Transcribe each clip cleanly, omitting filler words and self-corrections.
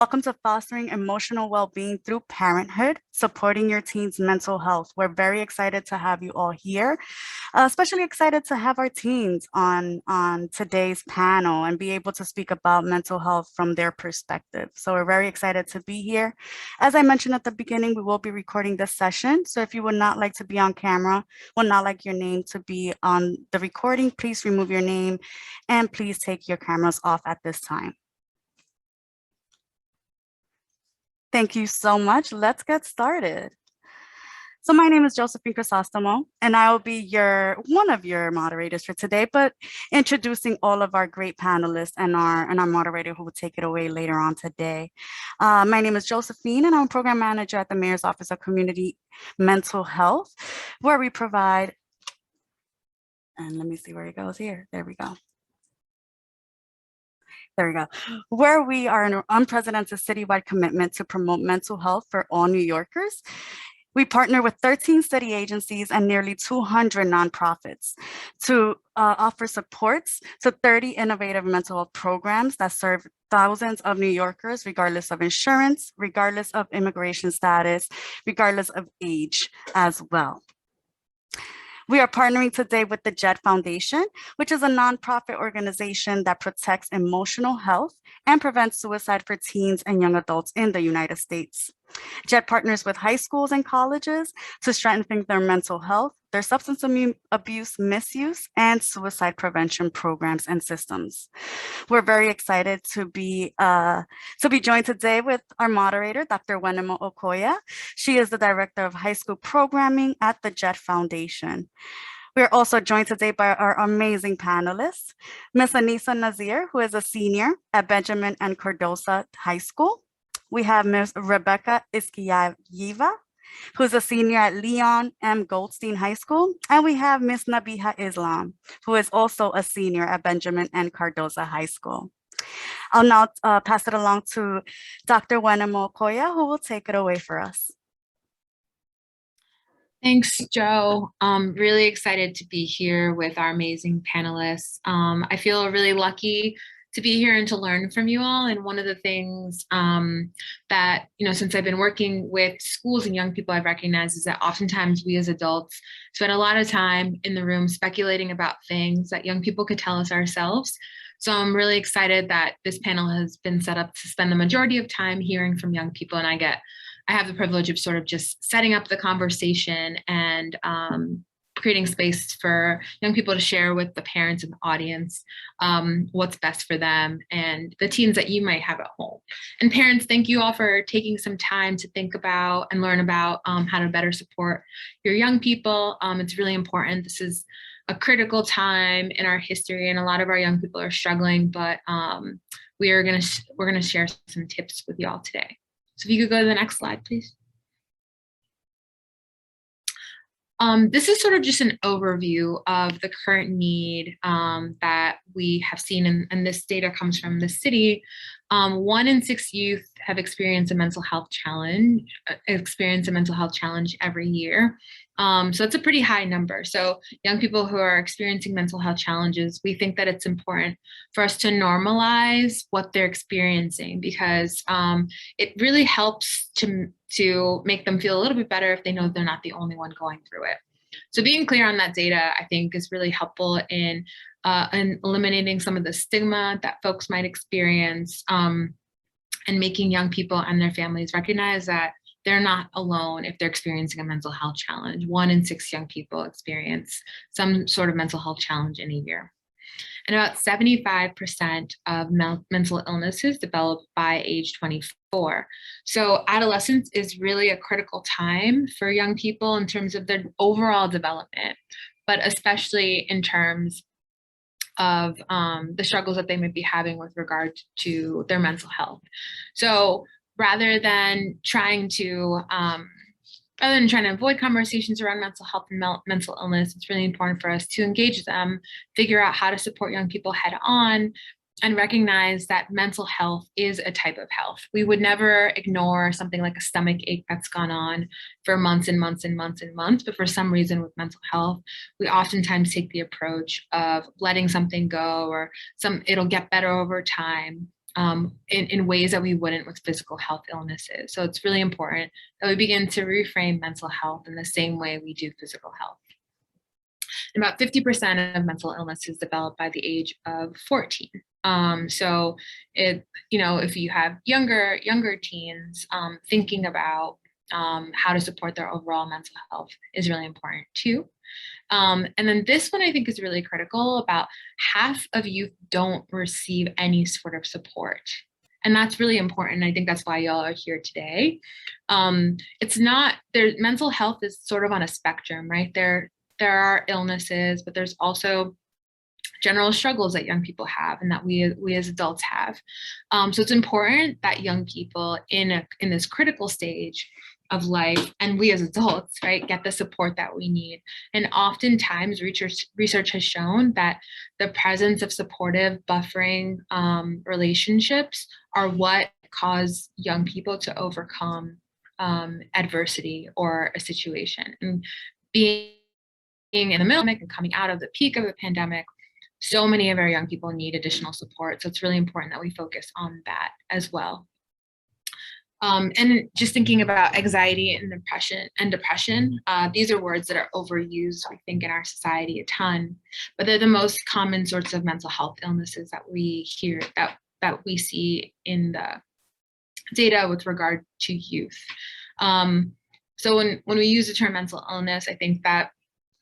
Welcome to Fostering Emotional Well-Being Through Parenthood, Supporting Your Teen's Mental Health. We're very excited to have you all here, especially excited to have our teens on today's panel and be able to speak about mental health from their perspective. So we're very excited to be here. As I mentioned at the beginning, we will be recording this session. So if you would not like to be on camera, would not like your name to be on the recording, please remove your name and please take your cameras off at this time. Thank you so much. Let's get started. So my name is Josephine Crisostomo, and I will be one of your moderators for today, but introducing all of our great panelists and our moderator who will take it away later on today. My name is Josephine, and I'm a program manager at the Mayor's Office of Community Mental Health, where we provide, and let me see where it goes here. There we go. There we go. Where we are an unprecedented citywide commitment to promote mental health for all New Yorkers. We partner with 13 city agencies and nearly 200 nonprofits to offer supports to 30 innovative mental health programs that serve thousands of New Yorkers, regardless of insurance, regardless of immigration status, regardless of age as well. We are partnering today with the JET Foundation, which is a nonprofit organization that protects emotional health and prevents suicide for teens and young adults in the United States. JET partners with high schools and colleges to strengthen their mental health, their substance abuse misuse, and suicide prevention programs and systems. We're very excited to be joined today with our moderator, Dr. Wenimo Okoya. She is the Director of High School Programming at the JET Foundation. We are also joined today by our amazing panelists, Ms. Anisa Nazir, who is a senior at Benjamin and Cardoza High School. We have Ms. Rebecca Izkiyayeva, who's a senior at Leon M. Goldstein High School. And we have Ms. NABEEHA Islam, who is also a senior at Benjamin and Cardoza High School. I'll now pass it along to Dr. Wenimo Okoya, who will take it away for us. Thanks, Joe. Really excited to be here with our amazing panelists. I feel really lucky to be here and to learn from you all. And one of the things that, since I've been working with schools and young people, I've recognized is that oftentimes we as adults spend a lot of time in the room speculating about things that young people could tell us ourselves. So I'm really excited that this panel has been set up to spend the majority of time hearing from young people. And I have the privilege of sort of just setting up the conversation and creating space for young people to share with the parents and the audience what's best for them and the teens that you might have at home. And parents, thank you all for taking some time to think about and learn about how to better support your young people. It's really important. This is a critical time in our history, and a lot of our young people are struggling, but we're gonna share some tips with you all today. So if you could go to the next slide, please. This is sort of just an overview of the current need that we have seen, and this data comes from the city. 1 in 6 youth have experienced a mental health challenge every year. So it's a pretty high number. So young people who are experiencing mental health challenges, we think that it's important for us to normalize what they're experiencing, because it really helps to make them feel a little bit better if they know they're not the only one going through it. So being clear on that data, I think, is really helpful in eliminating some of the stigma that folks might experience, and making young people and their families recognize that they're not alone if they're experiencing a mental health challenge. 1 in 6 young people experience some sort of mental health challenge in a year. And about 75% of mental illnesses develop by age 24. So adolescence is really a critical time for young people in terms of their overall development, but especially in terms of the struggles that they may be having with regard to their mental health. So rather than trying to avoid conversations around mental health and mental illness, it's really important for us to engage them, figure out how to support young people head on, and recognize that mental health is a type of health. We would never ignore something like a stomach ache that's gone on for months and months and months and months, but for some reason with mental health, we oftentimes take the approach of letting something go, or it'll get better over time. in ways that we wouldn't with physical health illnesses. So it's really important that we begin to reframe mental health in the same way we do physical health. And about 50% of mental illness is developed by the age of 14. So if you have younger teens, thinking about how to support their overall mental health is really important too. And then this one I think is really critical. About half of youth don't receive any sort of support. And that's really important. I think that's why y'all are here today. It's not, mental health is sort of on a spectrum, right? There are illnesses, but there's also general struggles that young people have and that we as adults have. So it's important that young people in this critical stage of life, and we as adults, right, get the support that we need. And oftentimes research has shown that the presence of supportive buffering relationships are what cause young people to overcome adversity or a situation. And being in the middle of it and coming out of the peak of the pandemic, so many of our young people need additional support. So it's really important that we focus on that as well. And just thinking about anxiety and depression, these are words that are overused, I think, in our society a ton, but they're the most common sorts of mental health illnesses that we hear, that we see in the data with regard to youth. So when we use the term mental illness, I think that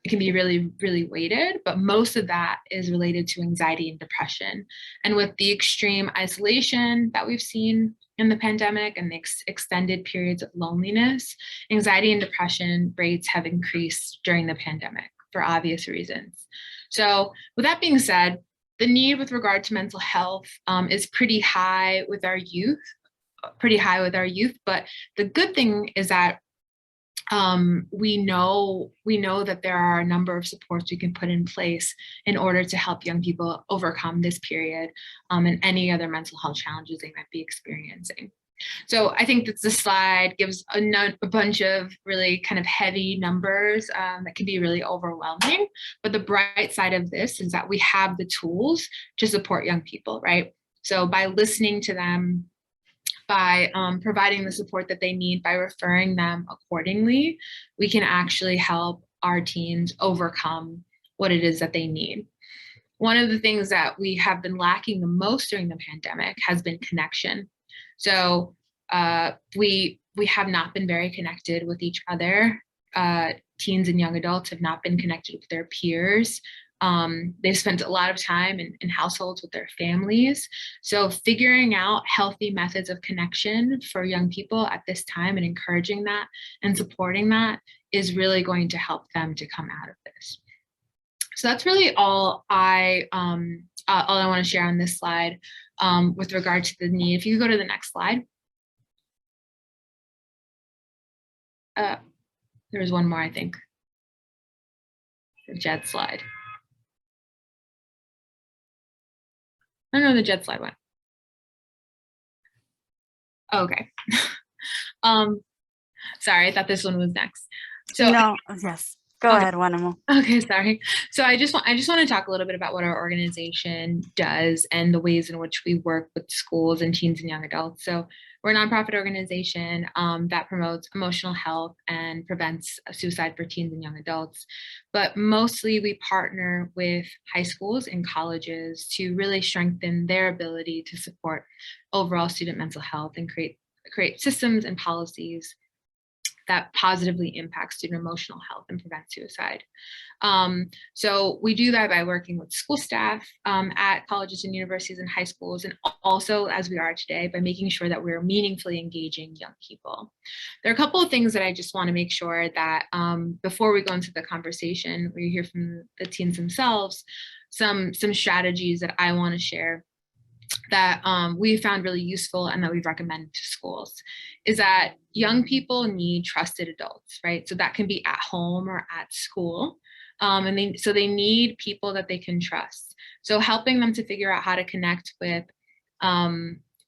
it can be really, really weighted, but most of that is related to anxiety and depression. And with the extreme isolation that we've seen in the pandemic and the extended periods of loneliness, anxiety and depression rates have increased during the pandemic for obvious reasons. So with that being said, the need with regard to mental health is pretty high with our youth, but the good thing is that we know that there are a number of supports we can put in place in order to help young people overcome this period and any other mental health challenges they might be experiencing. So I think that the slide gives a bunch of really kind of heavy numbers that can be really overwhelming. But the bright side of this is that we have the tools to support young people, right? So by listening to them, by providing the support that they need, by referring them accordingly, we can actually help our teens overcome what it is that they need. One of the things that we have been lacking the most during the pandemic has been connection. So we have not been very connected with each other. Teens and young adults have not been connected with their peers. They've spent a lot of time in households with their families. So figuring out healthy methods of connection for young people at this time and encouraging that and supporting that is really going to help them to come out of this. So that's really all I want to share on this slide with regard to the need. If you could go to the next slide. There was one more, I think. The JED slide. I don't know where the JED slide went. Okay. Sorry, I thought this one was next. So no, yes. Go ahead, Wenimo. Okay, sorry. So I just want to talk a little bit about what our organization does and the ways in which we work with schools and teens and young adults. So we're a nonprofit organization that promotes emotional health and prevents suicide for teens and young adults. But mostly we partner with high schools and colleges to really strengthen their ability to support overall student mental health and create systems and policies that positively impact student emotional health and prevent suicide. So we do that by working with school staff at colleges and universities and high schools, and also, as we are today, by making sure that we're meaningfully engaging young people. There are a couple of things that I just want to make sure that before we go into the conversation, we hear from the teens themselves, some strategies that I want to share that we found really useful and that we've recommended to schools is that young people need trusted adults, right? So that can be at home or at school. So they need people that they can trust. So helping them to figure out how to connect with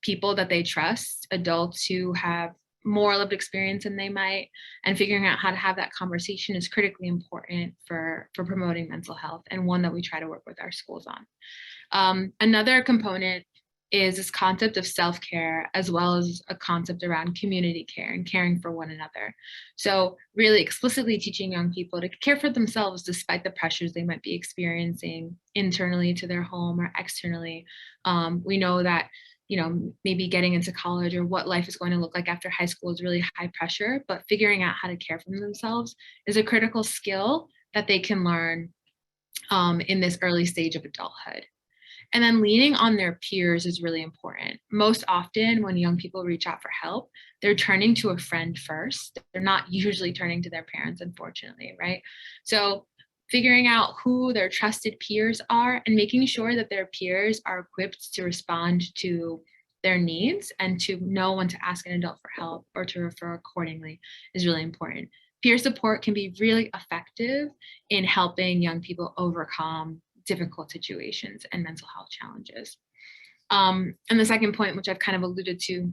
people that they trust, adults who have more lived experience than they might, and figuring out how to have that conversation is critically important for promoting mental health, and one that we try to work with our schools on. Another component is this concept of self-care, as well as a concept around community care and caring for one another. So really explicitly teaching young people to care for themselves despite the pressures they might be experiencing internally to their home or externally. We know that, you know, maybe getting into college or what life is going to look like after high school is really high pressure, but figuring out how to care for themselves is a critical skill that they can learn in this early stage of adulthood. And then leaning on their peers is really important. Most often when young people reach out for help, they're turning to a friend first. They're not usually turning to their parents, unfortunately, right? So figuring out who their trusted peers are and making sure that their peers are equipped to respond to their needs and to know when to ask an adult for help or to refer accordingly is really important. Peer support can be really effective in helping young people overcome difficult situations and mental health challenges. And the second point, which I've kind of alluded to,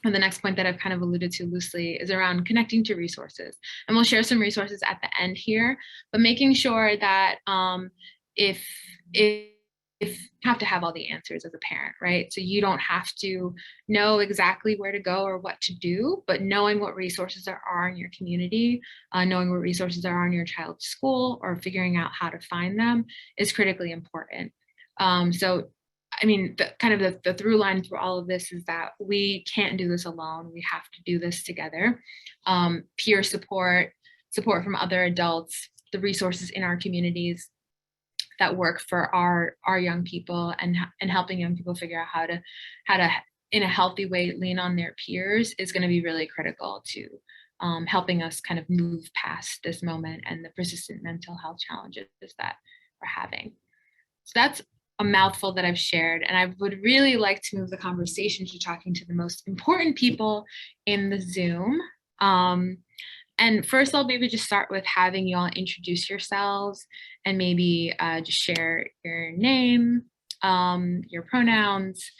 and the next point that I've kind of alluded to loosely, is around connecting to resources. And we'll share some resources at the end here, but making sure that if you have to have all the answers as a parent, right? So you don't have to know exactly where to go or what to do, but knowing what resources there are in your community, knowing what resources there are in your child's school, or figuring out how to find them is critically important. So, I mean, the through line through all of this is that we can't do this alone. We have to do this together. Peer support, support from other adults, the resources in our communities that work for our young people, and helping young people figure out how to in a healthy way lean on their peers is going to be really critical to helping us kind of move past this moment and the persistent mental health challenges that we're having. So that's a mouthful that I've shared, and I would really like to move the conversation to talking to the most important people in the Zoom. And first, I'll maybe just start with having you all introduce yourselves and maybe just share your name, your pronouns,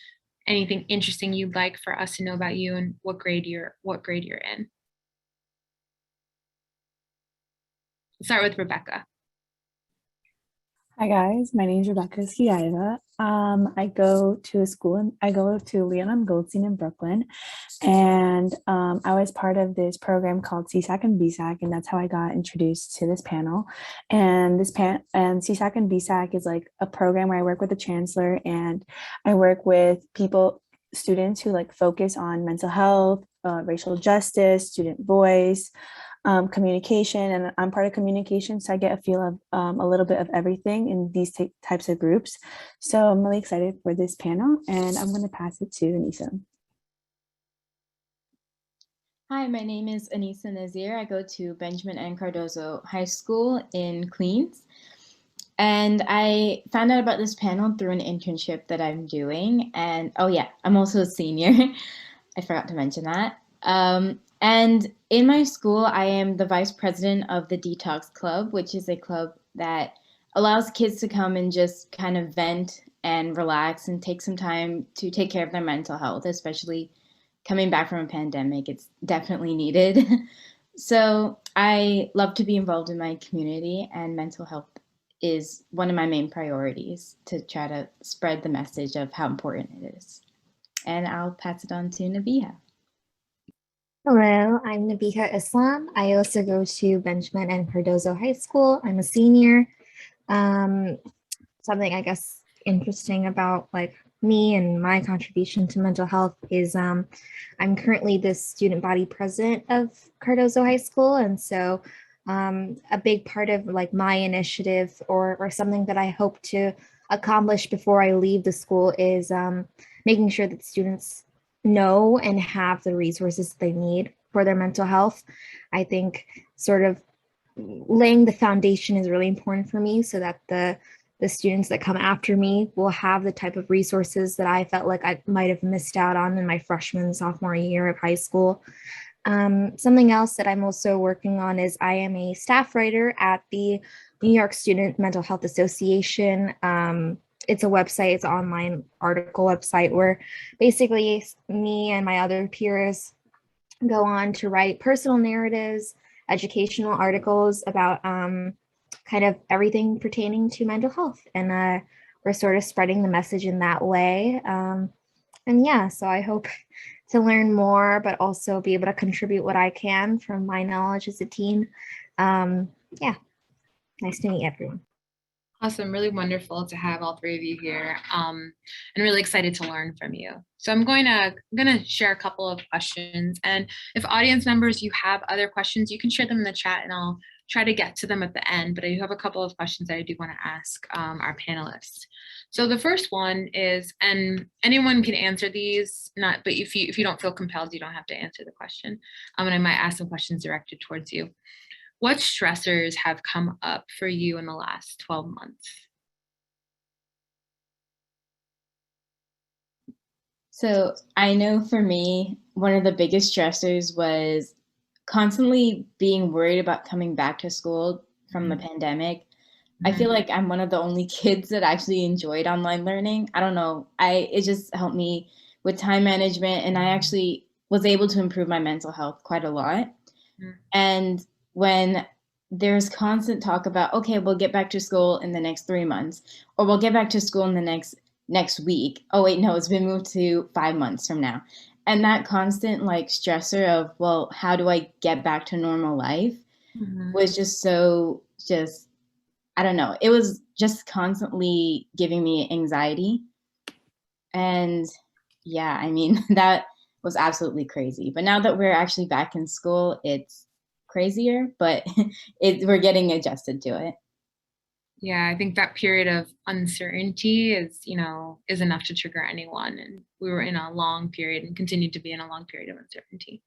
anything interesting you'd like for us to know about you, and what grade you're in. Start with Rebecca. Hi guys, my name is Rebecca Izkiyayeva. I go to Leon Goldstein in Brooklyn, and I was part of this program called CSAC and BSAC, and that's how I got introduced to this panel. And CSAC and BSAC is like a program where I work with the chancellor, and I work with students who like focus on mental health, racial justice, student voice, communication, and I'm part of communication, so I get a feel of a little bit of everything in these types of groups. So I'm really excited for this panel, and I'm going to pass it to Anisa. Hi, my name is Anisa Nazir. I go to Benjamin N. Cardozo High School in Queens. And I found out about this panel through an internship that I'm doing. And oh yeah, I'm also a senior. I forgot to mention that. And in my school, I am the vice president of the Detox Club, which is a club that allows kids to come and just kind of vent and relax and take some time to take care of their mental health, especially coming back from a pandemic. It's definitely needed. So I love to be involved in my community, and mental health is one of my main priorities to try to spread the message of how important it is. And I'll pass it on to NABEEHA. Hello, I'm NABEEHA Islam. I also go to Benjamin N. Cardozo High School. I'm a senior. Something I guess interesting about like me and my contribution to mental health is I'm currently the student body president of Cardozo High School. And so a big part of like my initiative or something that I hope to accomplish before I leave the school is making sure that students know and have the resources they need for their mental health. I think sort of laying the foundation is really important for me, so that the students that come after me will have the type of resources that I felt like I might have missed out on in my freshman and sophomore year of high school. Something else that I'm also working on is I am a staff writer at the New York Student Mental Health Association. It's a website, it's an online article website where basically me and my other peers go on to write personal narratives, educational articles about kind of everything pertaining to mental health. And we're sort of spreading the message in that way. And yeah, so I hope to learn more, but also be able to contribute what I can from my knowledge as a teen. Yeah, nice to meet everyone. Awesome, really wonderful to have all three of you here, and really excited to learn from you. So I'm gonna share a couple of questions, and if audience members, you have other questions, you can share them in the chat and I'll try to get to them at the end, but I do have a couple of questions that I do wanna ask our panelists. So the first one is, and anyone can answer these, but if you don't feel compelled, you don't have to answer the question. And I might ask some questions directed towards you. What stressors have come up for you in the last 12 months? So I know for me, one of the biggest stressors was constantly being worried about coming back to school from the pandemic. I feel like I'm one of the only kids that actually enjoyed online learning. I don't know. It just helped me with time management, and I actually was able to improve my mental health quite a lot. And when there's constant talk about, okay, we'll get back to school in the next 3 months, or we'll get back to school in the next week. Oh wait, no, it's been moved to 5 months from now. And that constant like stressor of, well, how do I get back to normal life was just I don't know. It was just constantly giving me anxiety. And yeah, I mean, that was absolutely crazy. But now that we're actually back in school, it's crazier, but we're getting adjusted to it. Yeah, I think that period of uncertainty is enough to trigger anyone. And we were in a long period and continue to be in a long period of uncertainty.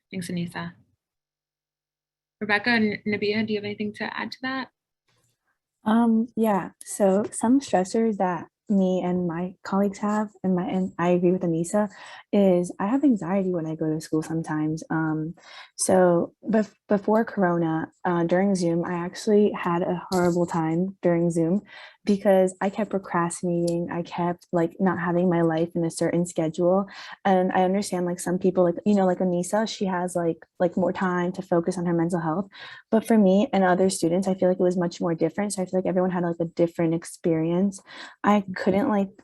Thanks, Anisa. Rebecca and NABEEHA, do you have anything to add to that? Yeah, so some stressors that me and my colleagues have, and I agree with Anisa, is I have anxiety when I go to school sometimes. So before Corona, during Zoom, I actually had a horrible time during Zoom because I kept procrastinating. I kept like not having my life in a certain schedule. And I understand like some people like, like Anisa, she has like more time to focus on her mental health. But for me and other students, I feel like it was much more different. So I feel like everyone had like a different experience. I couldn't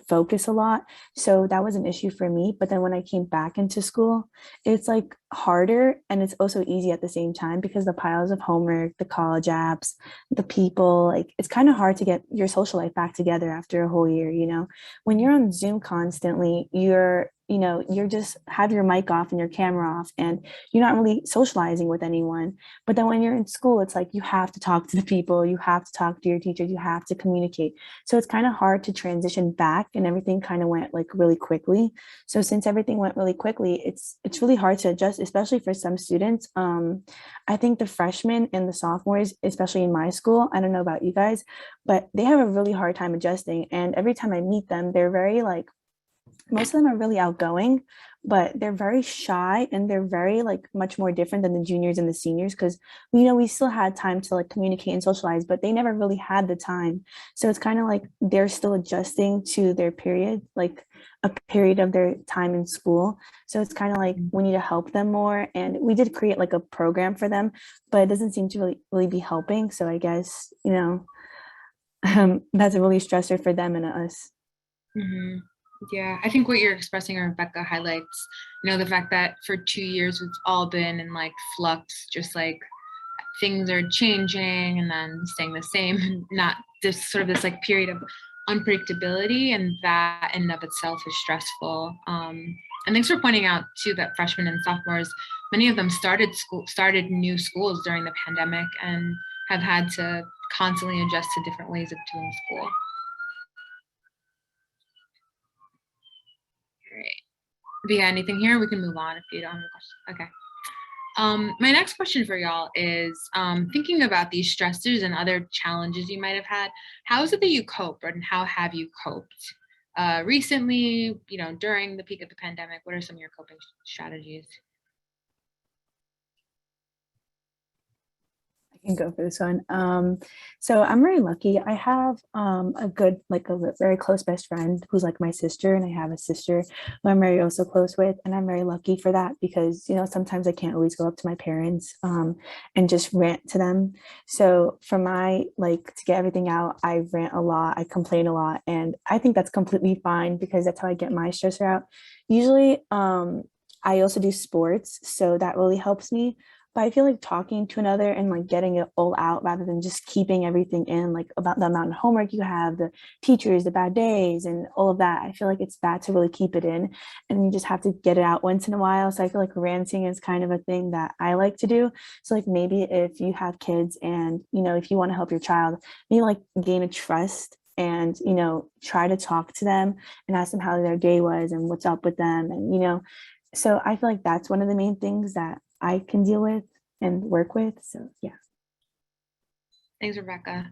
focus a lot. So that was an issue for me. But then when I came back into school, it's like harder and it's also easy at the same time because the piles of homework, the college apps, the people, like it's kind of hard to get your social life back together after a whole year, When you're on Zoom constantly, you're just have your mic off and your camera off and you're not really socializing with anyone. But then when you're in school, it's like you have to talk to the people, you have to talk to your teachers, you have to communicate. So it's kind of hard to transition back and everything kind of went like really quickly. So since everything went really quickly, it's really hard to adjust, especially for some students. I think the freshmen and the sophomores, especially in my school, I don't know about you guys, but they have a really hard time adjusting. And every time I meet them, they're very like, most of them are really outgoing, but they're very shy and they're very like much more different than the juniors and the seniors because we still had time to like communicate and socialize, but they never really had the time. So it's kind of like they're still adjusting to their period, like a period of their time in school. So it's kind of like we need to help them more. And we did create like a program for them, but it doesn't seem to really be helping. So I guess, that's a really stressor for them and us. Yeah, I think what you're expressing, Rebecca, highlights, the fact that for 2 years we've all been in like flux, just like things are changing and then staying the same, and not this like period of unpredictability, and that in and of itself is stressful. And thanks for pointing out too that freshmen and sophomores, many of them started new schools during the pandemic and have had to constantly adjust to different ways of doing school. If you got anything here, we can move on if you don't have a question. Okay. My next question for y'all is thinking about these stressors and other challenges you might have had. How is it that you cope, and how have you coped recently? During the peak of the pandemic, what are some of your coping strategies? I can go for this one. So I'm very lucky. I have a good, like a very close best friend who's like my sister, and I have a sister who I'm very also close with, and I'm very lucky for that because sometimes I can't always go up to my parents and just rant to them. So for my to get everything out, I rant a lot, I complain a lot, and I think that's completely fine because that's how I get my stressor out. Usually, I also do sports, so that really helps me. But I feel like talking to another and like getting it all out rather than just keeping everything in, like about the amount of homework you have, the teachers, the bad days, and all of that. I feel like it's bad to really keep it in, and you just have to get it out once in a while. So I feel like ranting is kind of a thing that I like to do. So like maybe if you have kids and if you want to help your child, maybe like gain a trust and try to talk to them and ask them how their day was and what's up with them, and so I feel like that's one of the main things that I can deal with and work with. So yeah. Thanks, Rebecca.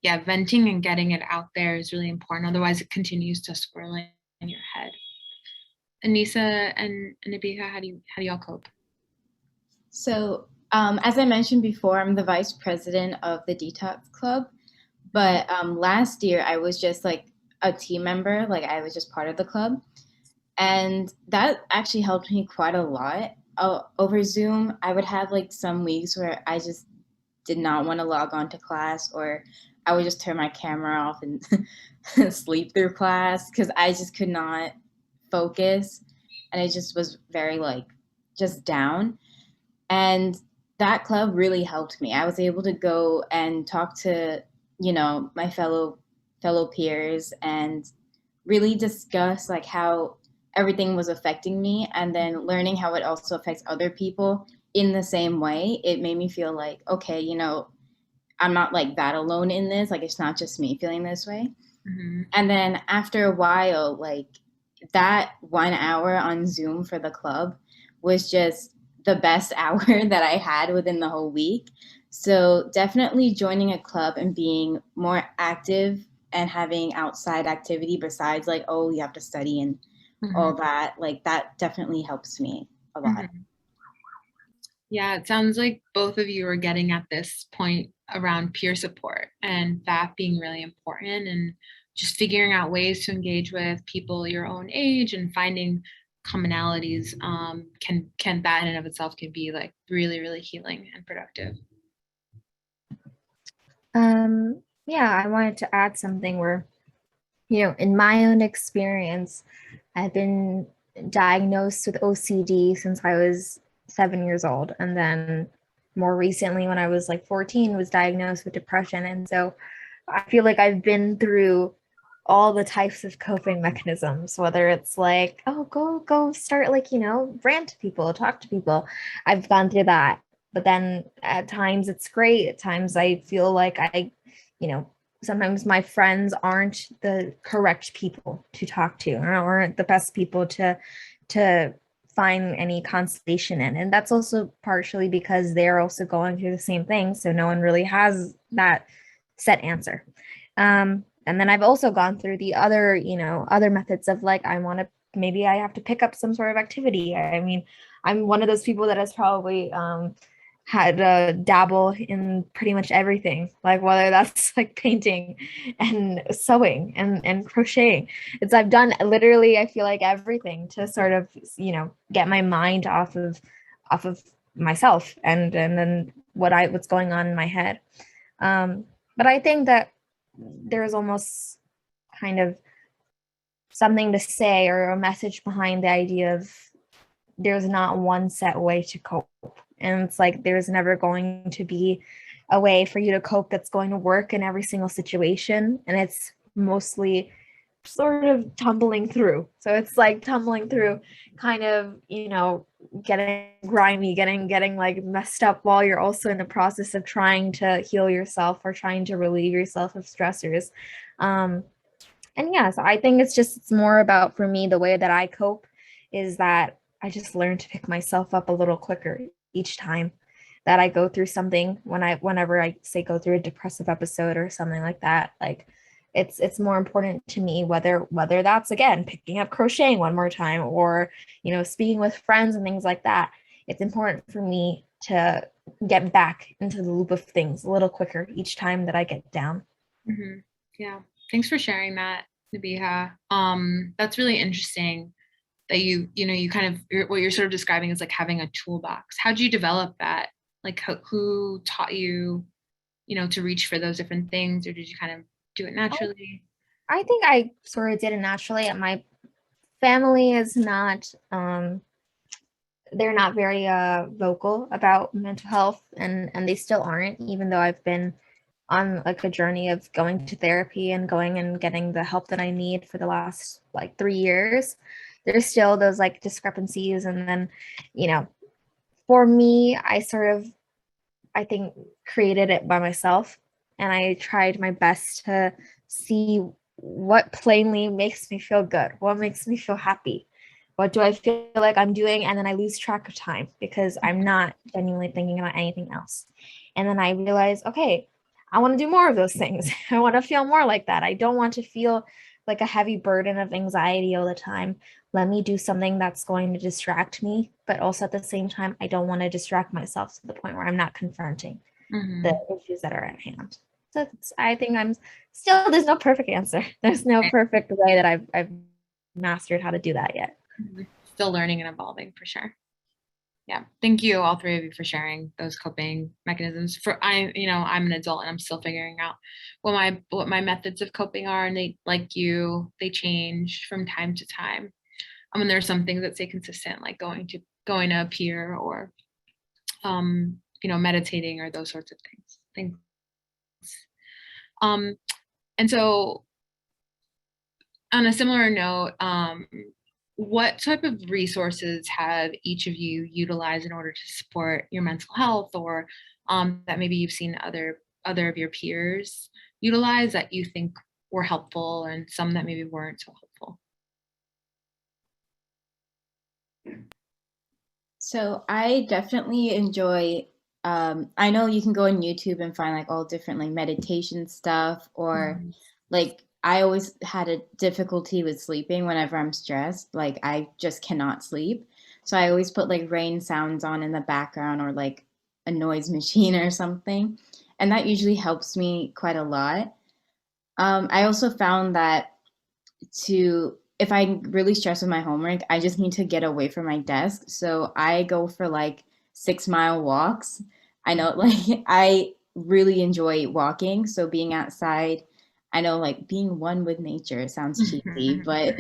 Yeah, venting and getting it out there is really important. Otherwise, it continues to swirl in your head. Anisa and NABEEHA, how do y'all cope? So as I mentioned before, I'm the vice president of the Detox Club. But last year, I was just like a team member. Like I was just part of the club. And that actually helped me quite a lot. Over Zoom, I would have like some weeks where I just did not want to log on to class, or I would just turn my camera off and sleep through class because I just could not focus. And I just was very just down. And that club really helped me. I was able to go and talk to, my fellow peers and really discuss like how everything was affecting me, and then learning how it also affects other people in the same way. It made me feel like, okay, I'm not like that alone in this. Like it's not just me feeling this way. Mm-hmm. And then after a while, like that 1 hour on Zoom for the club was just the best hour that I had within the whole week. So definitely joining a club and being more active and having outside activity besides like, oh, you have to study and all that, like that definitely helps me a lot. Yeah, it sounds like both of you are getting at this point around peer support and that being really important, and just figuring out ways to engage with people your own age and finding commonalities can that in and of itself can be like really, really healing and productive. Yeah, I wanted to add something where, in my own experience, I've been diagnosed with OCD since I was 7 years old. And then more recently, when I was like 14, was diagnosed with depression. And so I feel like I've been through all the types of coping mechanisms, whether it's like, oh, go start rant to people, talk to people. I've gone through that. But then at times it's great. At times I feel like sometimes my friends aren't the correct people to talk to, or aren't the best people to find any consolation in. And that's also partially because they're also going through the same thing. So no one really has that set answer. And then I've also gone through the other, other methods of like, maybe I have to pick up some sort of activity. I mean, I'm one of those people that has probably had to dabble in pretty much everything, like whether that's like painting and sewing and crocheting. I've done literally, I feel like everything to sort of, get my mind off of myself and then what's going on in my head. But I think that there's almost kind of something to say or a message behind the idea of there's not one set way to cope. And it's like there's never going to be a way for you to cope that's going to work in every single situation. And it's mostly sort of tumbling through. So it's like tumbling through, kind of, getting grimy, getting like messed up while you're also in the process of trying to heal yourself or trying to relieve yourself of stressors. And yeah, so I think it's more about, for me, the way that I cope is that I just learn to pick myself up a little quicker each time that I go through something. Whenever I say go through a depressive episode or something like that, like it's more important to me whether that's, again, picking up crocheting one more time or speaking with friends and things like that. It's important for me to get back into the loop of things a little quicker each time that I get down. Yeah, thanks for sharing that, NABEEHA. That's really interesting that you kind of, what you're sort of describing is like having a toolbox. How did you develop that? Like who taught you, to reach for those different things, or did you kind of do it naturally? I think I sort of did it naturally. My family is not, they're not very vocal about mental health, and they still aren't, even though I've been on like a journey of going to therapy and going and getting the help that I need for the last like 3 years. There's still those like discrepancies. And then, for me, I think created it by myself, and I tried my best to see what plainly makes me feel good, what makes me feel happy, what do I feel like I'm doing, and then I lose track of time because I'm not genuinely thinking about anything else. And then I realized, okay, I want to do more of those things. I want to feel more like that. I don't want to feel like a heavy burden of anxiety all the time. Let me do something that's going to distract me, but also at the same time, I don't want to distract myself to the point where I'm not confronting the issues that are at hand. So I think I'm still, there's no perfect answer. There's no perfect way that I've mastered how to do that yet. Still learning and evolving for sure. Yeah. Thank you, all three of you, for sharing those coping mechanisms. I'm an adult and I'm still figuring out what my methods of coping are. And they change from time to time. And there's some things that stay consistent, like going to a peer or, meditating or those sorts of things. And so on a similar note, what type of resources have each of you utilized in order to support your mental health, or that maybe you've seen other of your peers utilize that you think were helpful, and some that maybe weren't so helpful? So I definitely enjoy, I know you can go on YouTube and find like all different like meditation stuff, or like I always had a difficulty with sleeping whenever I'm stressed. Like I just cannot sleep. So I always put like rain sounds on in the background, or like a noise machine or something. And that usually helps me quite a lot. I also found that if I'm really stressed with my homework, I just need to get away from my desk. So I go for like 6-mile walks. I know, like, I really enjoy walking. So being outside, I know, like, being one with nature sounds cheesy, but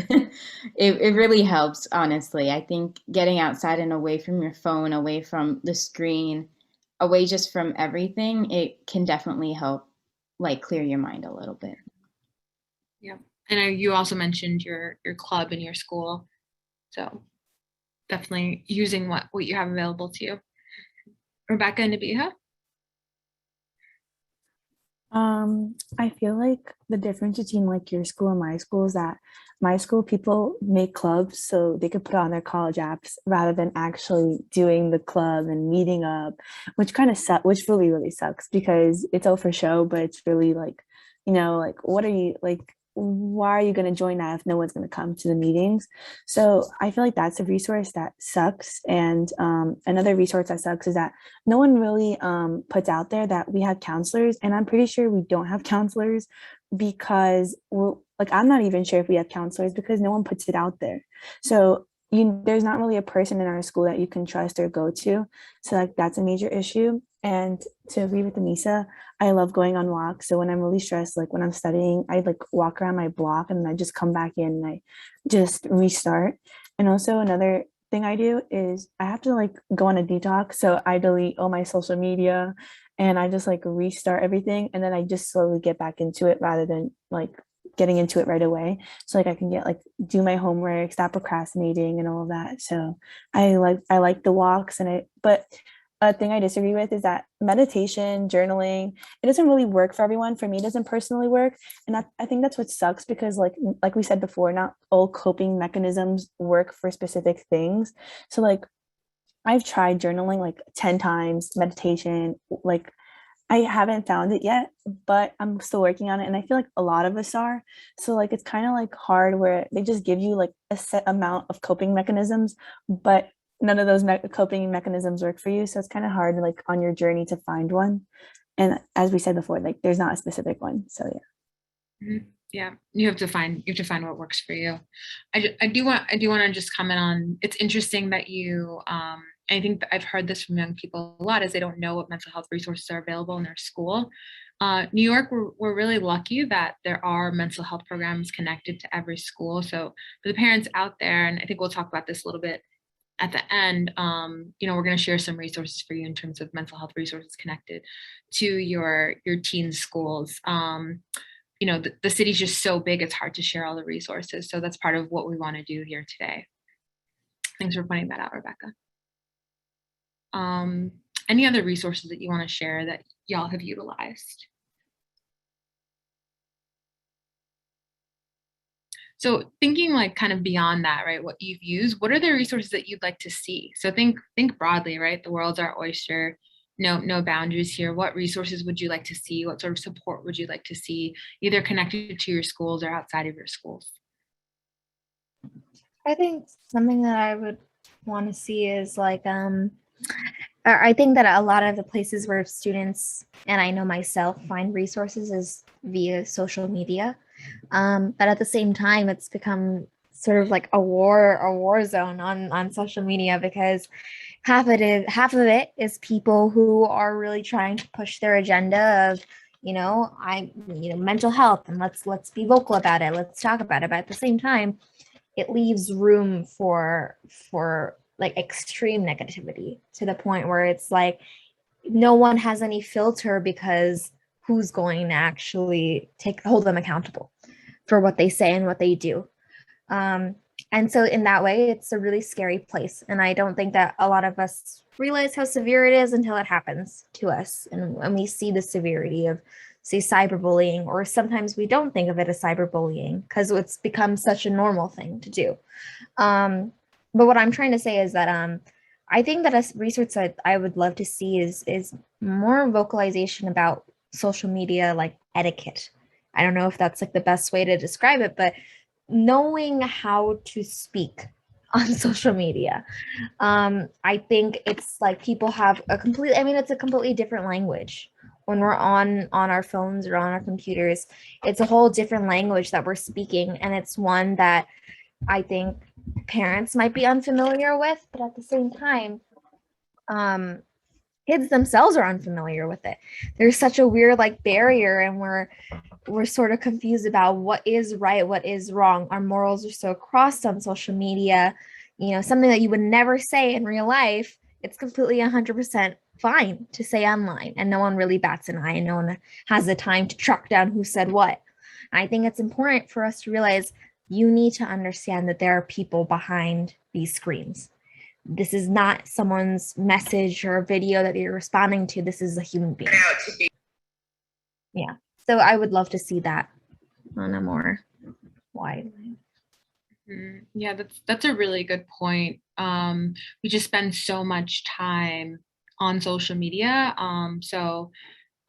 it really helps, honestly. I think getting outside and away from your phone, away from the screen, away just from everything, it can definitely help, like, clear your mind a little bit. Yeah. And you also mentioned your club in your school. So definitely using what you have available to you. Rebecca and NABEEHA? I feel like the difference between like your school and my school is that my school people make clubs so they could put on their college apps rather than actually doing the club and meeting up, which kind of which really, really sucks because it's all for show, but it's really like, like what are you like, why are you going to join that if no one's going to come to the meetings? So I feel like that's a resource that sucks. And another resource that sucks is that no one really puts out there that we have counselors. And I'm pretty sure we don't have counselors because I'm not even sure if we have counselors because no one puts it out there. So there's not really a person in our school that you can trust or go to. So like that's a major issue. And to agree with Anisa, I love going on walks. So when I'm really stressed, like when I'm studying, I like walk around my block and I just come back in and I just restart. And also another thing I do is I have to like go on a detox. So I delete all my social media and I just like restart everything. And then I just slowly get back into it rather than like getting into it right away. So like I can do my homework, stop procrastinating and all of that. So I like the walks but a thing I disagree with is that meditation, journaling, it doesn't really work for everyone. For me, it doesn't personally work. And I think that's what sucks because like we said before, not all coping mechanisms work for specific things. So like I've tried journaling like 10 times, meditation, like I haven't found it yet, but I'm still working on it. And I feel like a lot of us are. So like it's kind of like hard where they just give you like a set amount of coping mechanisms, but none of those coping mechanisms work for you. So it's kind of hard, like on your journey, to find one. And as we said before, like there's not a specific one. So yeah. Mhm. Yeah, you have to find what works for you. I do want to just comment on, it's interesting that you I think that I've heard this from young people a lot, is they don't know what mental health resources are available in their school. New York, we're really lucky that there are mental health programs connected to every school. So for the parents out there, and I think we'll talk about this a little bit at the end, we're going to share some resources for you in terms of mental health resources connected to your teen schools. The city's just so big, it's hard to share all the resources. So that's part of what we want to do here today. Thanks for pointing that out, Rebecca. Any other resources that you want to share that y'all have utilized? So thinking like kind of beyond that, right, what you've used, what are the resources that you'd like to see? So think broadly, right? The world's our oyster. No boundaries here. What resources would you like to see? What sort of support would you like to see, either connected to your schools or outside of your schools? I think something that I would want to see is like, I think that a lot of the places where students, and I know myself, find resources is via social media. But at the same time, it's become sort of like a war zone on social media, because half of it is people who are really trying to push their agenda of, mental health, and let's be vocal about it, let's talk about it. But at the same time, it leaves room for like extreme negativity, to the point where it's like no one has any filter, because who's going to actually hold them accountable for what they say and what they do. And so in that way, it's a really scary place. And I don't think that a lot of us realize how severe it is until it happens to us. And when we see the severity of, say, cyberbullying, or sometimes we don't think of it as cyberbullying because it's become such a normal thing to do. But what I'm trying to say is that I think that a research that I would love to see is more vocalization about social media, like etiquette. I don't know if that's like the best way to describe it, but knowing how to speak on social media. I think it's like people have it's a completely different language. When we're on our phones or on our computers, it's a whole different language that we're speaking. And it's one that I think parents might be unfamiliar with, but at the same time, kids themselves are unfamiliar with it. There's such a weird like barrier, and we're sort of confused about what is right, what is wrong. Our morals are so crossed on social media. Something that you would never say in real life, it's completely 100% fine to say online, and no one really bats an eye, and no one has the time to track down who said what. And I think it's important for us to realize you need to understand that there are people behind these screens. This is not someone's message or video that you're responding to. This is a human being. Yeah. So I would love to see that on a more wide. Yeah, that's a really good point. We just spend so much time on social media.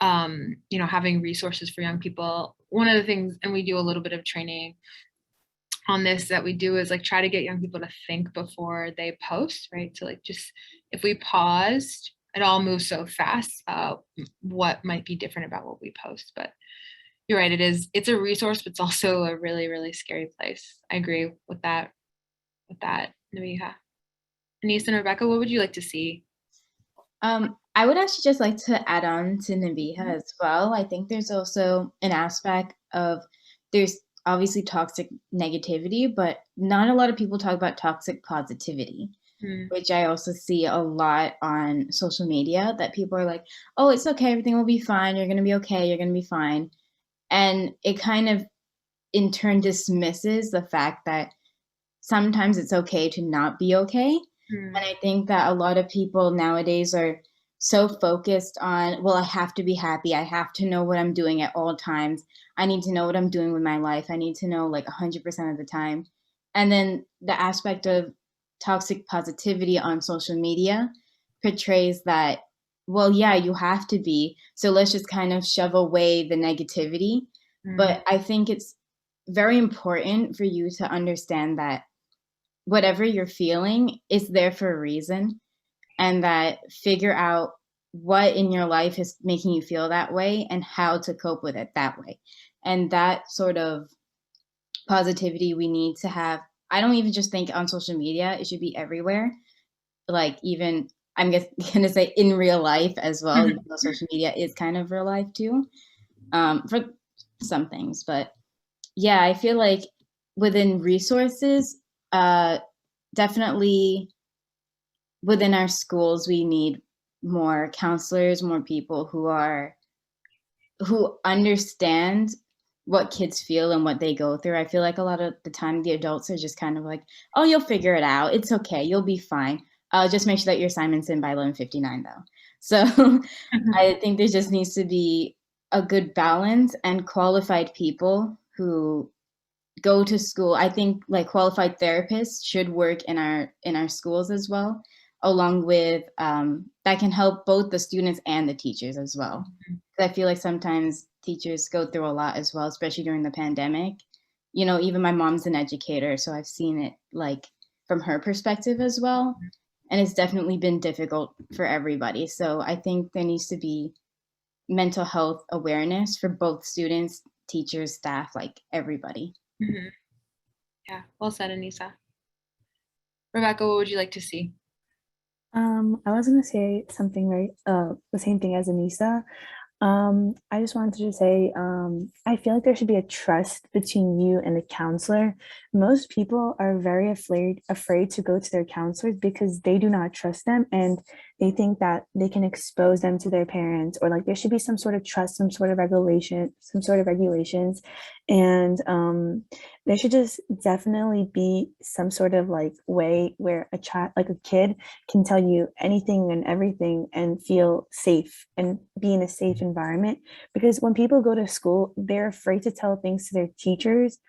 Having resources for young people. One of the things, and we do a little bit of training on this that we do, is like try to get young people to think before they post, right? So like, just if we paused, it all moves so fast. What might be different about what we post? But you're right, it's a resource, but it's also a really, really scary place. I agree with that, NABEEHA. Anisa and Rebecca, what would you like to see? I would actually just like to add on to NABEEHA as well. I think there's also an aspect of, there's obviously toxic negativity, but not a lot of people talk about toxic positivity, which I also see a lot on social media, that people are like, oh, it's okay, everything will be fine, you're going to be okay, you're going to be fine. And it kind of in turn dismisses the fact that sometimes it's okay to not be okay. And I think that a lot of people nowadays are so focused on, well, I have to be happy, I have to know what I'm doing at all times, I need to know what I'm doing with my life, I need to know like 100% of the time. And then the aspect of toxic positivity on social media portrays that, well, yeah, you have to be, so let's just kind of shove away the negativity. But I think it's very important for you to understand that whatever you're feeling is there for a reason, and that figure out what in your life is making you feel that way and how to cope with it that way. And that sort of positivity we need to have. I don't even just think on social media, it should be everywhere. Like, even I'm just gonna say in real life as well, even though social media is kind of real life too, for some things. But yeah, I feel like within resources, definitely within our schools, we need more counselors, more people who understand what kids feel and what they go through. I feel like a lot of the time the adults are just kind of like, oh, you'll figure it out. It's okay. You'll be fine. Just make sure that your assignment's in by 11:59 though. So I think there just needs to be a good balance and qualified people who go to school. I think like qualified therapists should work in our schools as well, along with that can help both the students and the teachers as well. I feel like sometimes teachers go through a lot as well, especially during the pandemic. You know, even my mom's an educator, so I've seen it like from her perspective as well. And it's definitely been difficult for everybody. So I think there needs to be mental health awareness for both students, teachers, staff, like everybody. Yeah, well said, Anisa. Rebecca, what would you like to see? I was gonna say something the same thing as Anisa. I just wanted to say, I feel like there should be a trust between you and the counselor. Most people are very afraid to go to their counselors because they do not trust them, and they think that they can expose them to their parents, or like there should be some sort of trust, some sort of regulations, and there should just definitely be some sort of like way where a child, like a kid, can tell you anything and everything and feel safe and be in a safe environment. Because when people go to school, they're afraid to tell things to their teachers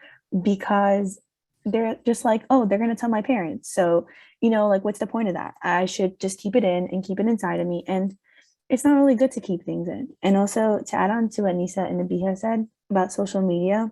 because they're just like, oh, they're going to tell my parents. So, like, what's the point of that? I should just keep it in and keep it inside of me. And it's not really good to keep things in. And also, to add on to what Nisa and NABEEHA said about social media,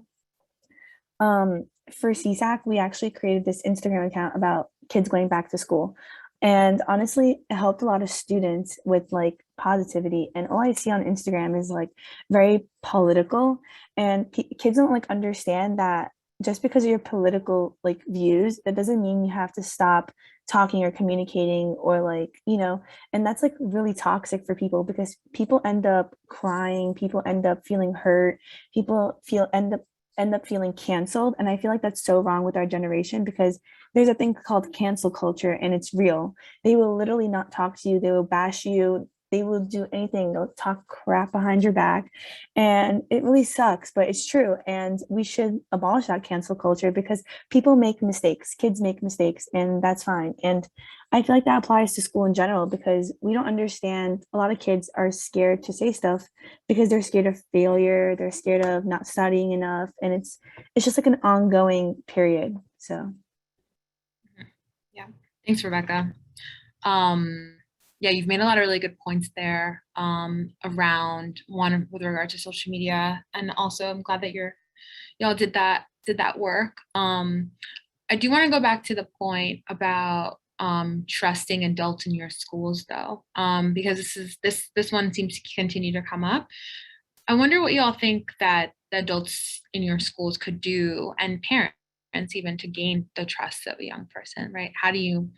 for CSAC, we actually created this Instagram account about kids going back to school. And honestly, it helped a lot of students with like positivity. And all I see on Instagram is like very political. And kids don't like understand that just because of your political like views, that doesn't mean you have to stop talking or communicating or like, and that's like really toxic for people because people end up crying, people end up feeling hurt, people end up feeling canceled. And I feel like that's so wrong with our generation because there's a thing called cancel culture and it's real. They will literally not talk to you. They will bash you. They will do anything. They'll talk crap behind your back. And it really sucks, but it's true. And we should abolish that cancel culture because people make mistakes. Kids make mistakes and that's fine. And I feel like that applies to school in general because we don't understand. A lot of kids are scared to say stuff because they're scared of failure. They're scared of not studying enough. And it's just like an ongoing period. So. Yeah, thanks, Rebecca. Yeah, you've made a lot of really good points there around one with regard to social media, and also I'm glad that y'all did that work. I do want to go back to the point about trusting adults in your schools, though, because this one seems to continue to come up. I wonder what y'all think that the adults in your schools could do, and parents even, to gain the trust of a young person, right? How do you?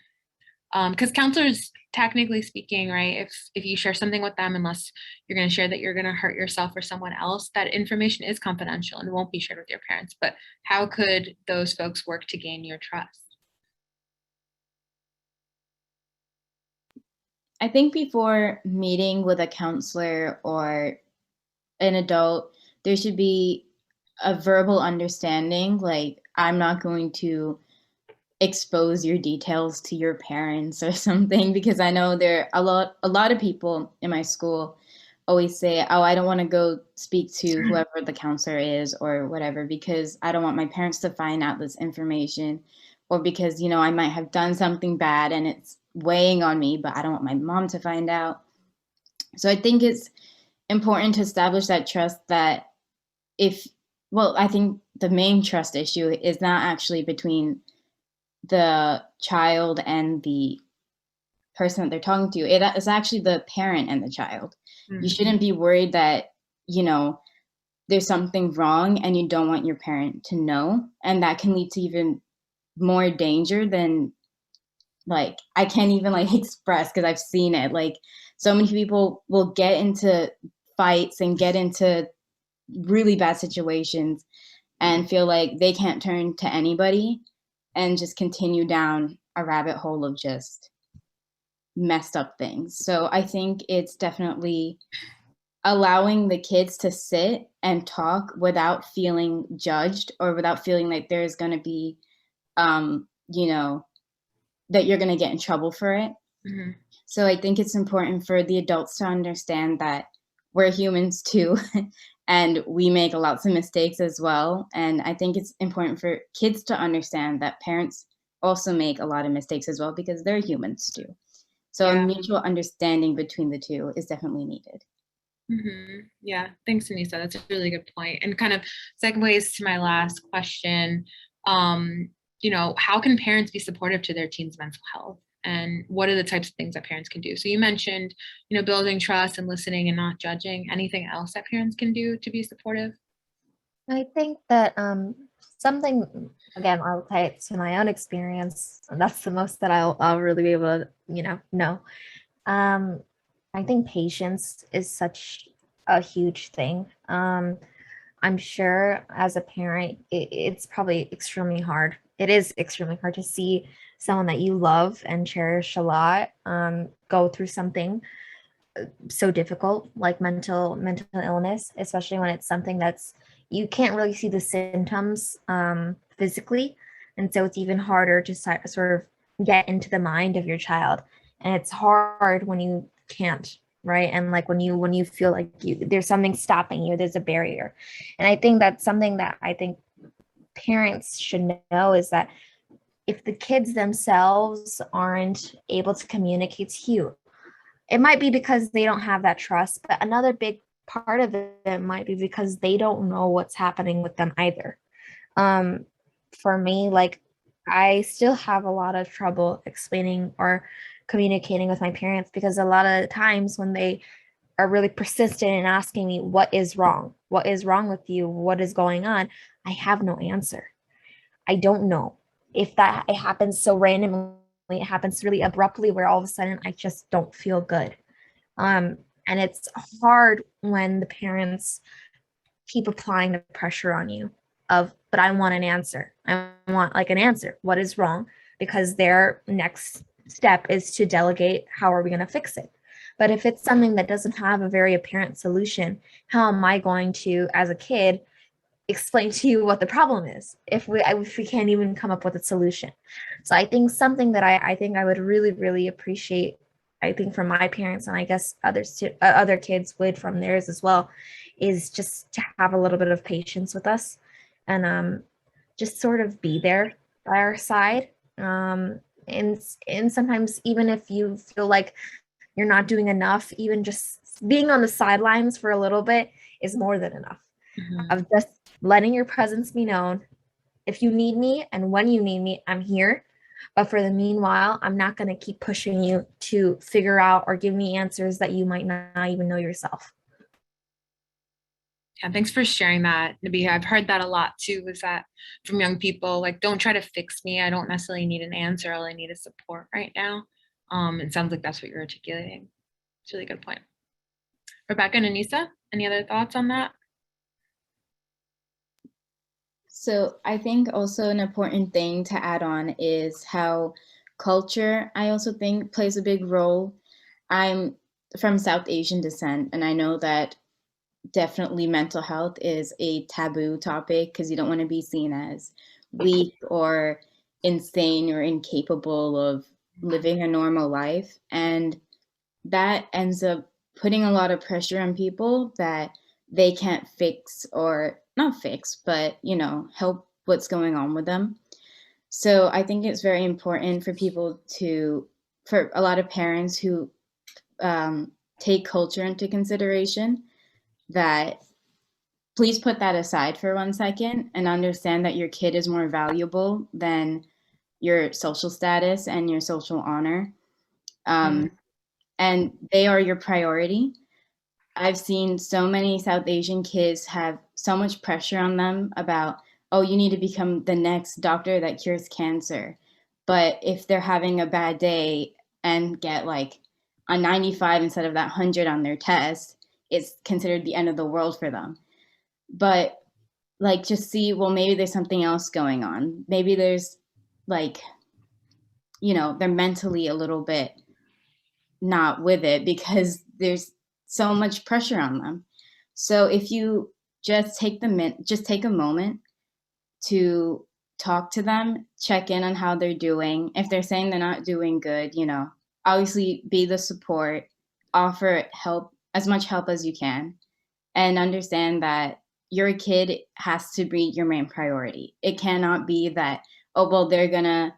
Because counselors, technically speaking, right, if you share something with them, unless you're going to share that you're going to hurt yourself or someone else, that information is confidential and won't be shared with your parents. But how could those folks work to gain your trust? I think before meeting with a counselor or an adult, there should be a verbal understanding, like, I'm not going to expose your details to your parents or something, because I know there are a lot of people in my school always say, oh, I don't want to go speak to whoever the counselor is or whatever because I don't want my parents to find out this information, or because I might have done something bad and it's weighing on me, but I don't want my mom to find out. So I think it's important to establish that trust, that I think the main trust issue is not actually between the child and the person that they're talking to. It's actually the parent and the child. You shouldn't be worried that, you know, there's something wrong and you don't want your parent to know. And that can lead to even more danger than, like, I can't even like express, because I've seen it. Like, so many people will get into fights and get into really bad situations and feel like they can't turn to anybody and just continue down a rabbit hole of just messed up things. So I think it's definitely allowing the kids to sit and talk without feeling judged or without feeling like there's going to be, you know, that you're going to get in trouble for it. So I think it's important for the adults to understand that we're humans too, and we make lots of mistakes as well. And I think it's important for kids to understand that parents also make a lot of mistakes as well, because they're humans too. So a mutual understanding between the two is definitely needed. Yeah, thanks, Anisa. That's a really good point. And kind of segues to my last question. You know, how can parents be supportive to their teens' mental health? And what are the types of things that parents can do? So you mentioned, you know, building trust and listening and not judging. Anything else that parents can do to be supportive? I think that something, again, I'll tie it to my own experience, and that's the most that I'll really be able to, you know. I think patience is such a huge thing. I'm sure as a parent, it's probably extremely hard. It is extremely hard to see someone that you love and cherish a lot go through something so difficult like mental illness, especially when it's something that's, you can't really see the symptoms physically, and so it's even harder to sort of get into the mind of your child. And it's hard when you can't, right? And like when you feel like there's something stopping you, there's a barrier. And I think that's something that I think parents should know, is that if the kids themselves aren't able to communicate to you, it might be because they don't have that trust, but another big part of it might be because they don't know what's happening with them either. For me, like, I still have a lot of trouble explaining or communicating with my parents, because a lot of the times when they are really persistent in asking me, what is wrong with you, what is going on, I have no answer. I don't know. If that, it happens so randomly, it happens really abruptly, where all of a sudden I just don't feel good. And it's hard when the parents keep applying the pressure on you of, but I want an answer. I want like an answer. What is wrong? Because their next step is to delegate, how are we going to fix it? But if it's something that doesn't have a very apparent solution, how am I going to, as a kid, explain to you what the problem is if we can't even come up with a solution? So I think something that I think I would really, really appreciate, I think from my parents, and I guess others too, other kids would from theirs as well, is just to have a little bit of patience with us, and just sort of be there by our side. And sometimes even if you feel like you're not doing enough, even just being on the sidelines for a little bit is more than enough. Of just letting your presence be known. If you need me and when you need me, I'm here. But for the meanwhile, I'm not going to keep pushing you to figure out or give me answers that you might not even know yourself. Yeah, thanks for sharing that, NABEEHA. I've heard that a lot too, is that from young people, like, don't try to fix me. I don't necessarily need an answer. All I need is support right now. It sounds like that's what you're articulating. It's a really good point. Rebecca and Anisa, any other thoughts on that? So I think also an important thing to add on is how culture, I also think, plays a big role. I'm from South Asian descent, and I know that definitely mental health is a taboo topic because you don't want to be seen as weak or insane or incapable of living a normal life. And that ends up putting a lot of pressure on people that they can't fix, or not fix, but, you know, help what's going on with them. So I think it's very important for people to, for a lot of parents who take culture into consideration, that please put that aside for 1 second and understand that your kid is more valuable than your social status and your social honor. And they are your priority. I've seen so many South Asian kids have so much pressure on them about, oh, you need to become the next doctor that cures cancer. But if they're having a bad day and get like a 95 instead of that 100 on their test, it's considered the end of the world for them. But like, just see, well, maybe there's something else going on. Maybe there's like, you know, they're mentally a little bit not with it because there's so much pressure on them. So if you just take a moment to talk to them, check in on how they're doing. If they're saying they're not doing good, you know, obviously be the support, offer help, as much help as you can, and understand that your kid has to be your main priority. It cannot be that, oh, well, they're gonna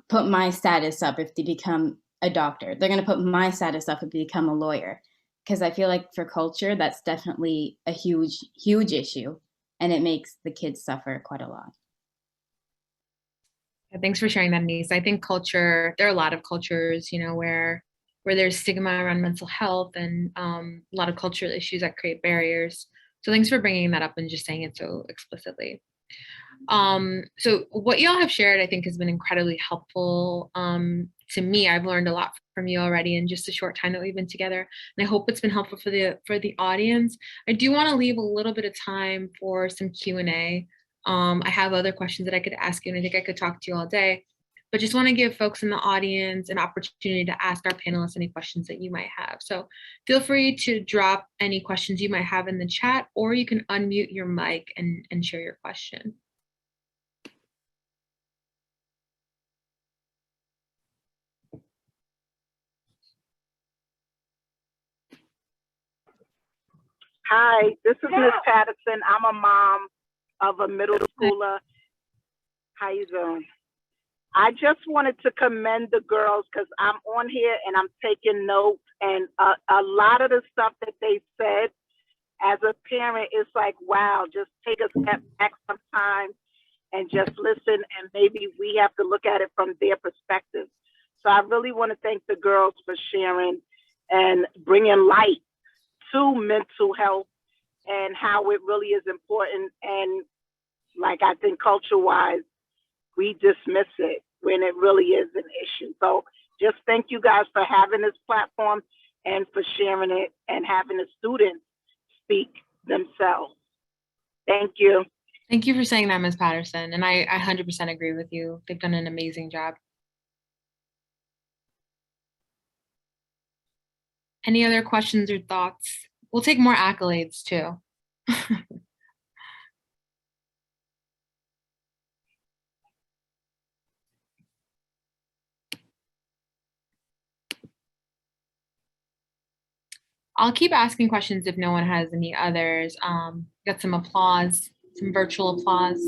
put my status up if they become a doctor. They're gonna put my status up if they become a lawyer. Because I feel like for culture, that's definitely a huge, huge issue. And it makes the kids suffer quite a lot. Thanks for sharing that, Anisa. I think culture, there are a lot of cultures, you know, where there's stigma around mental health and a lot of cultural issues that create barriers. So thanks for bringing that up and just saying it so explicitly. So what y'all have shared, I think, has been incredibly helpful to me. I've learned a lot from you already in just a short time that we've been together, and I hope it's been helpful for the audience. I do want to leave a little bit of time for some Q&A. I have other questions that I could ask you, and I think I could talk to you all day, but just want to give folks in the audience an opportunity to ask our panelists any questions that you might have. So feel free to drop any questions you might have in the chat, or you can unmute your mic and share your question. Hi, this is Miss Patterson. I'm a mom of a middle schooler. How you doing? I just wanted to commend the girls because I'm on here and I'm taking notes, and a lot of the stuff that they said, as a parent, it's like, wow, just take a step back sometimes and just listen, and maybe we have to look at it from their perspective. So I really want to thank the girls for sharing and bringing light to mental health and how it really is important. And like, I think culture-wise, we dismiss it when it really is an issue. So just thank you guys for having this platform and for sharing it and having the students speak themselves. Thank you. Thank you for saying that, Ms. Patterson. And I 100% agree with you. They've done an amazing job. Any other questions or thoughts? We'll take more accolades too. I'll keep asking questions if no one has any others. Got some applause, some virtual applause.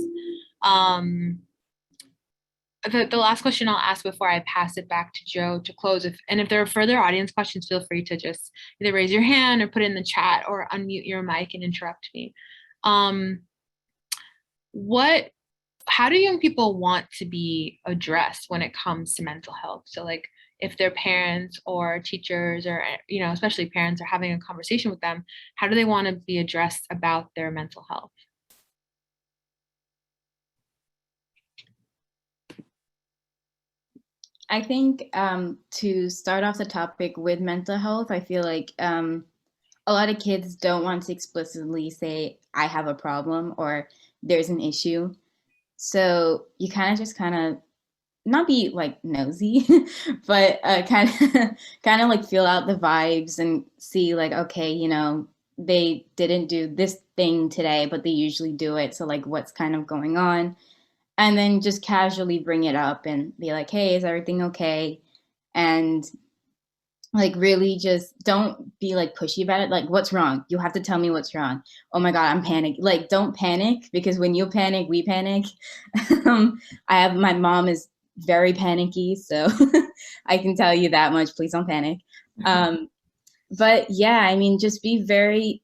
The last question I'll ask before I pass it back to Joe to close, if there are further audience questions, feel free to just either raise your hand or put it in the chat or unmute your mic and interrupt me. How do young people want to be addressed when it comes to mental health? So like, if their parents or teachers or, you know, especially parents are having a conversation with them, how do they want to be addressed about their mental health? I think to start off the topic with mental health, I feel like a lot of kids don't want to explicitly say, I have a problem or there's an issue. So you kind of not be like nosy, but kind of like feel out the vibes and see like, okay, you know, they didn't do this thing today, but they usually do it. So like, what's kind of going on? And then just casually bring it up and be like, hey, is everything okay? And like, really just don't be like pushy about it. Like, what's wrong? You have to tell me what's wrong. Oh my God, I'm panicking. Like, don't panic, because when you panic, we panic. My mom is very panicky, so I can tell you that much. Please don't panic. But yeah, I mean, just be very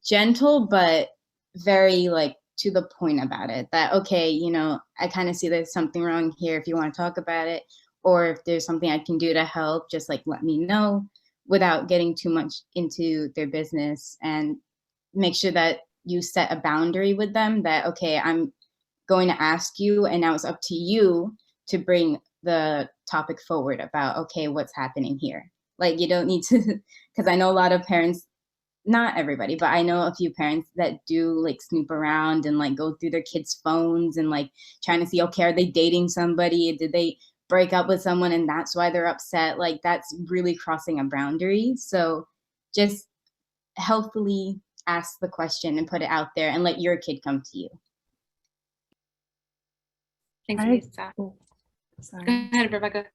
gentle, but very like to the point about it, that, okay, you know, I kind of see there's something wrong here. If you want to talk about it, or if there's something I can do to help, just like let me know, without getting too much into their business. And make sure that you set a boundary with them that, okay, I'm going to ask you, and now it's up to you to bring the topic forward about, okay, what's happening here. Like, you don't need to, because I know a lot of parents, not everybody, but I know a few parents that do like snoop around and like go through their kids' phones and like trying to see, okay, are they dating somebody? Did they break up with someone and that's why they're upset? Like, that's really crossing a boundary. So just healthily ask the question and put it out there and let your kid come to you. Thanks, I- Anisa. Oh, Go sorry. ahead, Rebecca.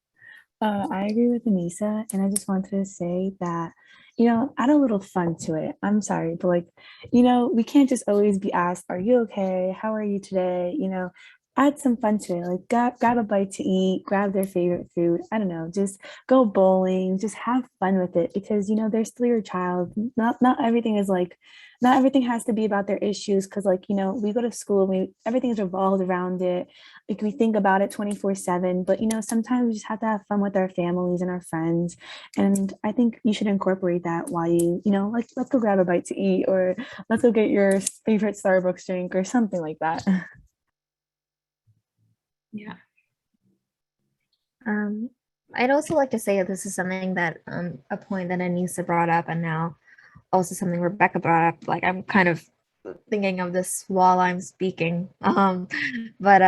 I agree with Anisa, and I just wanted to say that, you know, add a little fun to it. I'm sorry, but like, you know, we can't just always be asked, "Are you okay? How are you today?" You know, add some fun to it. Like, grab a bite to eat, grab their favorite food. I don't know, just go bowling, just have fun with it, because you know they're still your child. Not everything is like, not everything has to be about their issues. Because like, you know, we go to school, everything's revolved around it. Like, we think about it 24/7, but you know, sometimes we just have to have fun with our families and our friends. And I think you should incorporate that while you know, like, let's go grab a bite to eat, or let's go get your favorite Starbucks drink or something like that. Yeah. I'd also like to say that this is something that a point that Anisa brought up, and now also something Rebecca brought up. Like, I'm kind of thinking of this while I'm speaking. But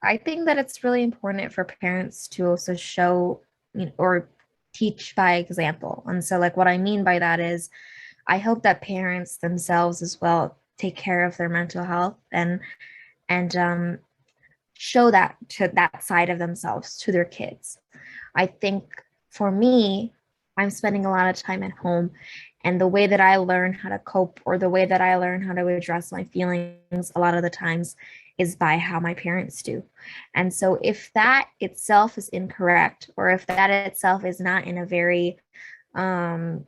I think that it's really important for parents to also show, you know, or teach by example. And so, like, what I mean by that is, I hope that parents themselves as well take care of their mental health and show that to that side of themselves to their kids. I think for me, I'm spending a lot of time at home, and the way that I learn how to cope, or the way that I learn how to address my feelings a lot of the times, is by how my parents do. And so if that itself is incorrect, or if that itself is not in a very in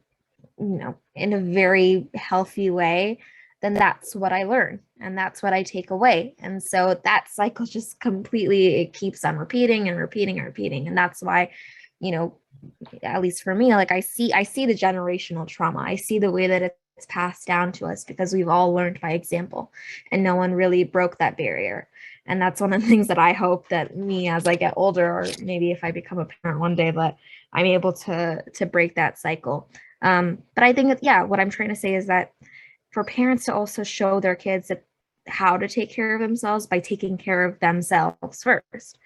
a very healthy way, then that's what I learn and that's what I take away. And so that cycle just completely, it keeps on repeating and repeating and repeating. And that's why, you know, at least for me, like, I see the generational trauma. I see the way that it's passed down to us, because we've all learned by example and no one really broke that barrier. And that's one of the things that I hope that me, as I get older, or maybe if I become a parent one day, that I'm able to break that cycle. But I think that, yeah, what I'm trying to say is that for parents to also show their kids that how to take care of themselves by taking care of themselves first.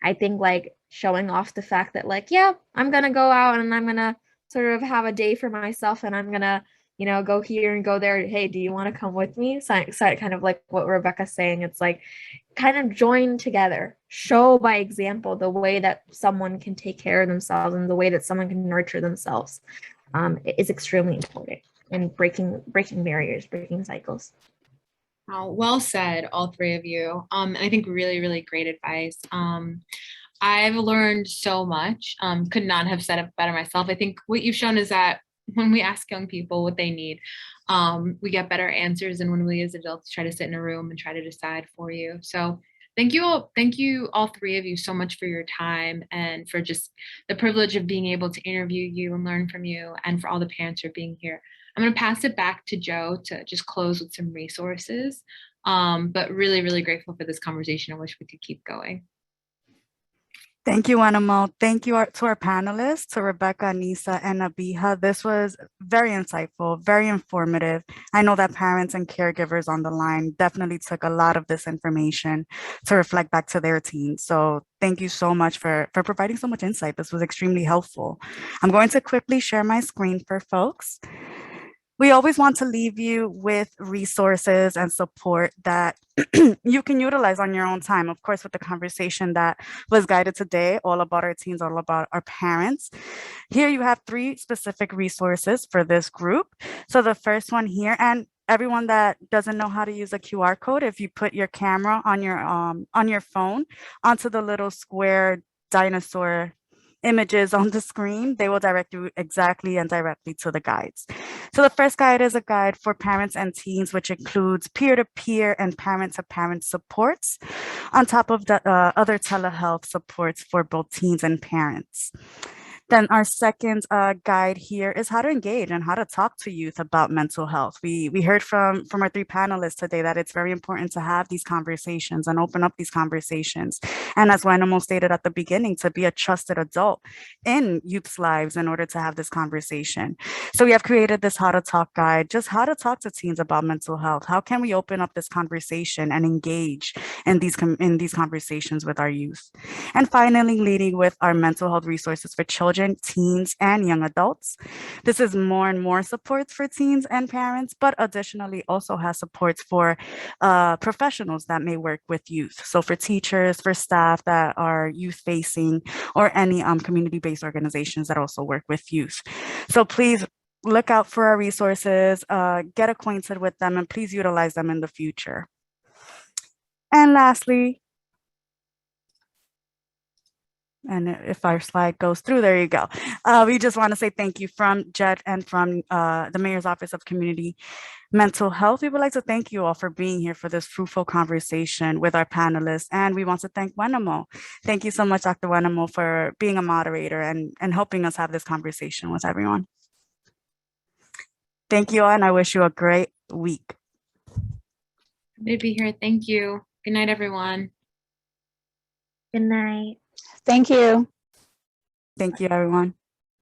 I think, like, showing off the fact that, like, yeah, I'm gonna go out and I'm gonna sort of have a day for myself, and I'm gonna, you know, go here and go there. Hey, do you want to come with me? So kind of like what Rebecca's saying. It's like, kind of join together, show by example the way that someone can take care of themselves and the way that someone can nurture themselves is extremely important in breaking barriers, breaking cycles. Well said, all three of you. I think really, really great advice. I've learned so much. Could not have said it better myself. I think what you've shown is that when we ask young people what they need, we get better answers than when we as adults try to sit in a room and try to decide for you. So thank you all three of you so much for your time and for just the privilege of being able to interview you and learn from you, and for all the parents who are being here. I'm going to pass it back to Joe to just close with some resources, but really, really grateful for this conversation. I wish we could keep going. Thank you, Wenimo. Thank you to our panelists, to Rebecca, Anisa, and NABEEHA. This was very insightful, very informative. I know that parents and caregivers on the line definitely took a lot of this information to reflect back to their teens. So thank you so much for providing so much insight. This was extremely helpful. I'm going to quickly share my screen for folks. We always want to leave you with resources and support that you can utilize on your own time. Of course, with the conversation that was guided today, all about our teens, all about our parents. Here you have 3 specific resources for this group. So the first one here, and everyone that doesn't know how to use a QR code, if you put your camera on your phone onto the little square dinosaur images on the screen, they will direct you exactly and directly to the guides. So the first guide is a guide for parents and teens, which includes peer-to-peer and parent-to-parent supports, on top of the other telehealth supports for both teens and parents. Then our second guide here is how to engage and how to talk to youth about mental health. We heard from our three panelists today that it's very important to have these conversations and open up these conversations. And as Wenimo stated at the beginning, to be a trusted adult in youth's lives in order to have this conversation. So we have created this how to talk guide, just how to talk to teens about mental health. How can we open up this conversation and engage in these conversations with our youth? And finally, leading with our mental health resources for children, teens, and young adults. This is more and more supports for teens and parents, but additionally also has supports for professionals that may work with youth. So for teachers, for staff that are youth-facing, or any community-based organizations that also work with youth. So please look out for our resources, get acquainted with them, and please utilize them in the future. And lastly, and if our slide goes through, there you go. We just want to say thank you from JET and from the Mayor's Office of Community Mental Health. We would like to thank you all for being here for this fruitful conversation with our panelists. And we want to thank Wenimo. Thank you so much, Dr. Wenimo, for being a moderator and helping us have this conversation with everyone. Thank you all, and I wish you a great week. Good to be here. Thank you. Good night, everyone. Good night. Thank you. Thank you, everyone.